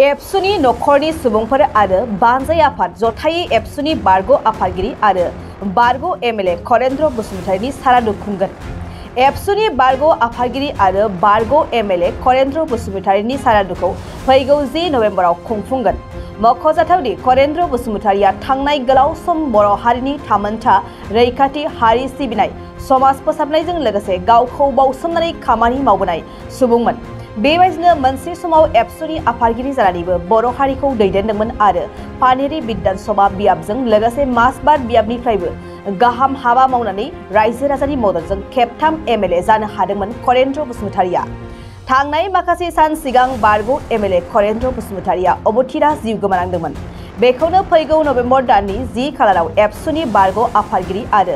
एबसुनि नखरनि सुबुंफोर आरो बानजाय आफाद जथायै एबसुनि बारग' आफादगिरि आरो बारग' एमएलए करेन्द्र बसुमतारीनि सारादु खुंगोन। एबसुनि बारग' आफादगिरि आरो बारग' एमएलए करेन्द्र बसुमतारीनि सारादुखौ फैगौ 10 नभेम्बराव खुंफुंगोन। मख'जाथावदि करेन्द्र बसुमतारीया थांनाय गोलाव सम बर' हारिनि थामोनथा रैखाथि हारि सिबिनाय समाज फोसाबनायजों लोगोसे गावखौ बावसोमनानै खामानि मावबोनाय सुबुंमोन। बेबायदिनो मोनसे समाव एबसुनि आफादगिरि जानानैबो बर' हारिखौ दैदेनदोंमोन आरो पानेरि बिधान सभा बियाबजों लोगोसे मासबाद बियाबनिफ्रायबो गाहाम हाबा मावनानै रायजो राजानि मददजों खेबथाम एमएलए जानो हादोंमोन करेन्द्र बसुमतारीया। थांनाय माखासे सान सिगां बारग' एमएलए करेन्द्र बसुमतारीया अबथिरा जिउ गोमानांदोंमोन। बेखौनो फैगौ नभेम्बर दाननि 10 खालाराव एबसुनि बारग' आफादगिरि आरो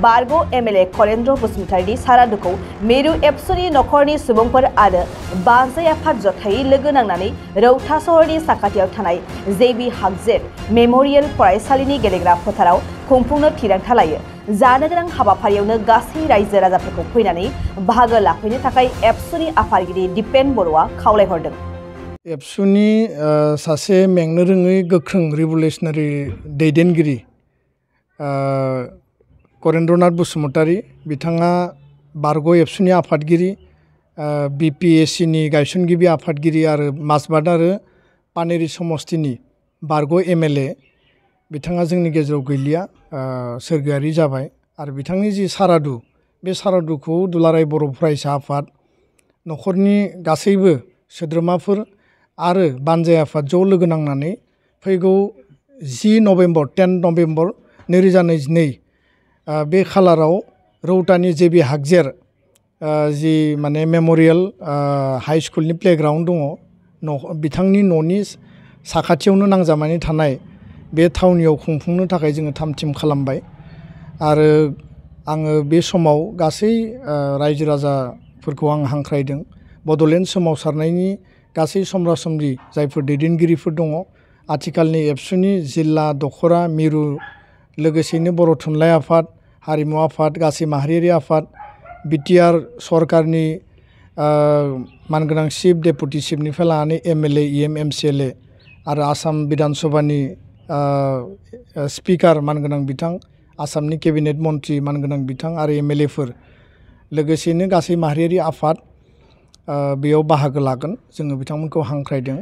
बारग' एमएलए करेन्द्र बसुमतारीनि सारादुखौ मिरु एबसुनि नखरनि सुबुंफोर आरो बानजाय आफाद जथायै लोगो नांनानै रौता सहरनि साखाथियाव थानाय जेबि हागजेर मेम'रियेल फरायसालिनि गेलेग्रा फोथाराव खुंफुंनो थिरांथा लायो। जानो गोनां हाबाफारियावनो गासै रायजो राजाफोरखौ फैनानै बाहागो लाफैनो थाखाय एबसुनि आफादगिरि दिपेन बर'आ खावलायहरदों। एबसुनि सासे मेंनो रोङै गोख्रों रिभलिउसनारि दैदेनगिरि करेन्द्रनाथ बसुमतारी बिथाङा बारग' एबसुनि आफादगिरि बिपिएससिनि गायसनगिरि आफादगिरि आरो मासबाद आरो पानेरि समस्तिनि बारग' एमएलए बिथाङा जोंनि गेजेराव गैलिया सोरगोआरि जाबाय आरो बिथांनि जि सारादु बे सारादुखौ दुलाराय बर' फरायसा आफाद नखरनि गासैबो सोद्रोमाफोर आरो बानजाय आफाद ज' लोगो नांनानै फैगौ 10 नभेम्बर 2022 बे खालाराव रौतानि जेबि हागजेर जि माने मेम'रियेल हाइ स्कुलनि प्लेग्राउन्ड दङ बिथांनि न'नि साखाथियावनो नांजाबनानै थानाय बे थावनियाव खुंफुंनो थाखाय जोङो थाम-थिम खालामबाय आरो आङो बे समाव गासै रायजो राजाफोरखौ आं हांख्रायदों बड'लेण्ड सोमावसारनायनि गासै समब्रा समब्रि जायफोर दैदेनगिरिफोर दङ आथिखालनि एबसुनि जिल्ला दख'रा मिरु लोगोसेनो बर' थुनलाइ आफाद हारिमु आफाद गासै माहारियारि आफाद बिटिआर सरकारनि मानगोनां चिफ डेपुटि चिफनिफ्राय लानानै एमएलए इएम एमसिएलए आरो आसाम बिधान सभानि स्पिकार मानगोनां बिथां आसामनि केबिनेट मन्त्रि मानगोनां बिथां आरो एमएलएफोर लोगोसेनो गासै माहारियारि आफाद बेयाव बाहागो लागोन जोङो बिथांमोनखौ हांख्रायदों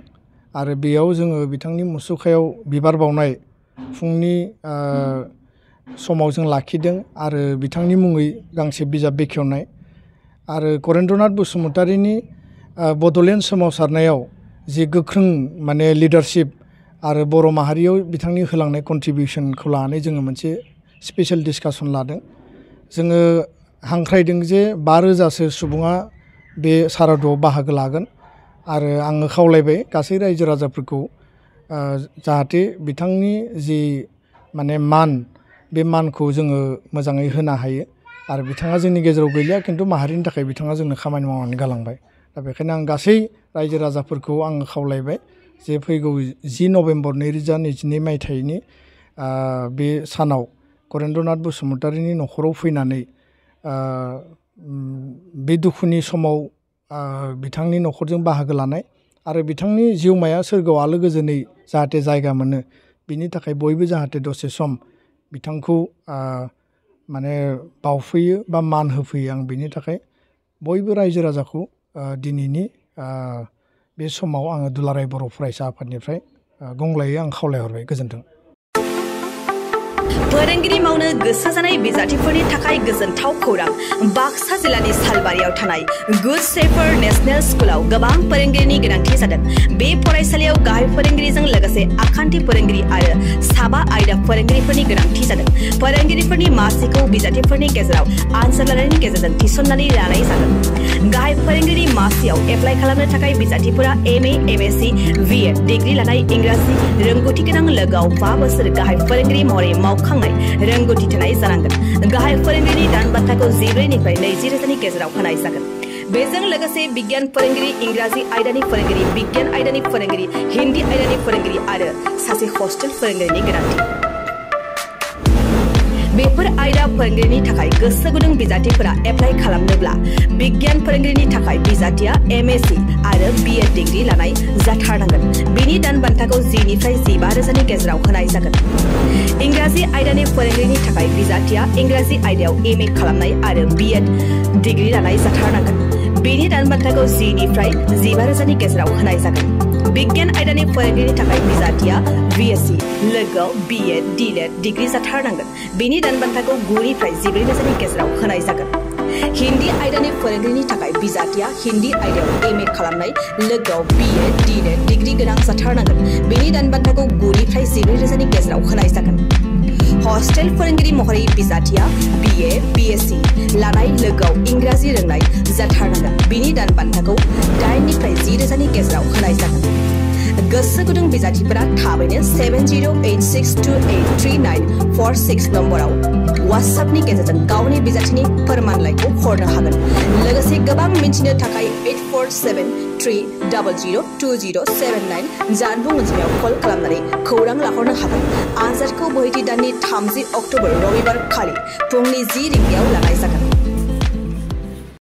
आरो बेयाव जोङो बिथांनि मुसुखायाव बिबार बावनाय फुंनि समाव जों लाखिदों आरो बिथांनि मुङै गांसे बिजाब बेखेवनाय आरो करेन्द्रनाथ बसुमतारीनि बड'लेण्ड सोमावसारनायाव जि गोख्रों माने लिडारशिप आरो बर' माहारियाव बिथांनि होलांनाय कन्ट्रिबिउसनखौ लानानै जोङो मोनसे स्पेसियेल डिसकासन लादों। जोङो हांख्रायदों जे 5,000सो सुबुङा बे सारादुआव बाहागो लागोन आरो आङो खावलायबाय गासै रायजो राजाफोरखौ जाहाथे बिथांनि जि माने मान बे मानखौ जोङो मोजाङै होनो हायो आरो बिथाङा जोंनि गेजेराव गैलिया खिन्थु माहारिनि थाखाय बिथाङा जोंनो खामानि मावनानै गालांबाय दा बेखायनो आं गासै रायजो राजाफोरखौ आङो खावलायबाय जे फैगौ 10 नभेम्बर 2022 मायथाइनि बे सानाव करेन्द्रनाथ बसुमतारीनि नखराव फैनानै बे दुखुनि समाव बिथांनि नखरजों बाहागो लानाय आरो बिथांनि जिउमाया सोरगोआव आलो गोजोनै जाहाथे जायगा मोनो बिनि थाखाय बयबो जाहाथे दसे सम बिथांखौ माने बावफैयो बा मान होफैयो आं बिनि थाखाय बयबो रायजो राजाखौ दिनैनि बे समाव आङो दुलाराय बर' फरायसा आफादनिफ्राय गंग्लायै आं खावलायहरबाय। गोजोन्थों। फोरोंगिरि मावनो गोसो जानाय बिजाथिफोरनि थाखाय गोजोनथाव खौरां बाक्सा जिल्लानि सालबारियाव थानाय गुड शेफार्ड नेशनेल स्कुलाव गोबां फोरोंगिरिनि गोनांथि जादों। बे फरायसालियाव गाहाय फोरोंगिरिजों लोगोसे आखान्थि फोरोंगिरि आरो साबा आयदा फोरोंगिरिफोरनि गोनांथि जादों। फोरोंगिरिफोरनि मासिखौ बिजाथिफोरनि गेजेराव आनजाद लानायनि गेजेरजों थिसननानै लानाय जागोन। गाहाय फोरोंगिरि मासियाव एप्लाइ खालामनो थाखाय बिजाथिफोरा एमए एमएससी बिएड डिग्री लानाय इंराजि रोंगौथि गोनां लोगोआव 5 बोसोर गाहाय फोरोंगिरि महरै मावखांनाय रोंगौथि थानाय जानांगोन। गाहाय फोरोंगिरिनि दान बान्थाखौ 14निफ्राय 20,000नि गेजेराव होनाय जागोन। बेजों लोगोसे बिगियान फोरोंगिरि इंराजि आयदानि फोरोंगिरि बिगियान आयदानि फोरोंगिरि हिन्दी आयदानि फोरोंगिरि आरो सासे हस्टेल फोरोंगिरिनि गोनांथि। बेफोर आयदा फोरोंगिरिनि थाखाय गोसो गुदुं बिजाथिफोरा एप्लाइ खालामनोब्ला बिगियान फोरोंगिरिनि थाखाय बिजाथिया MSc आरो BEd डिग्री लानाय जाथारनांगोन। बेनि दान बान्थाखौ 10 निफ्राय 15,000 नि गेजेराव होनाय जागोन। इंराजि आयदानि फोरोंगिरिनि थाखाय बिजाथिया इंराजि आयदायाव MA खालामनाय आरो BEd डिग्री लानाय जाथारनांगोन। बेनि दान बान्थाखौ 10 निफ्राय 15,000 नि गेजेराव होनाय जागोन। बिगियान आयदानि फोरोंगिरिनि थाखाय बिजाथिया BSc लोगोआव BEd DLED डिग्री जाथारनांगोन। बेनि दान बान्थाखौ 9 निफ्राय 14,000 नि गेजेराव होनाय जागोन। हिन्दी आयदानि फोरोंगिरिनि थाखाय बिजाथिया हिन्दी आयदायाव MA खालामनाय लोगोआव BEd DLED डिग्री गोनां जाथारनांगोन। बेनि दान बान्थाखौ 9 निफ्राय 14,000 नि गेजेराव होनाय जागोन। हस्टेल फोरोंगिरि महरै बिजाथिया BA BSc लानाय लोगोआव इंराजि रोंनाय जाथारनांगोन। बेनि दान बान्थाखौ 8 निफ्राय 10,000 नि गेजेराव होनाय जागोन। गोसो गुदुं बिजाथिफोरा थाबैनो 7086283946 नम्बराव WhatsAppनि गेजेरजों गावनि बिजाथिनि फोरमानलाइखौ हरनो हागोन। लोगोसे गोबां मिन्थिनो थाखाय 8473002079 जानबुं अनजिमायाव कल खालामनानै खौरां लाहरनो हागोन। आनजादखौ बोहैथि दाननि 30 अक्ट'बर रबिबार खालि फुंनि 10 रिंगायाव लानाय जागोन।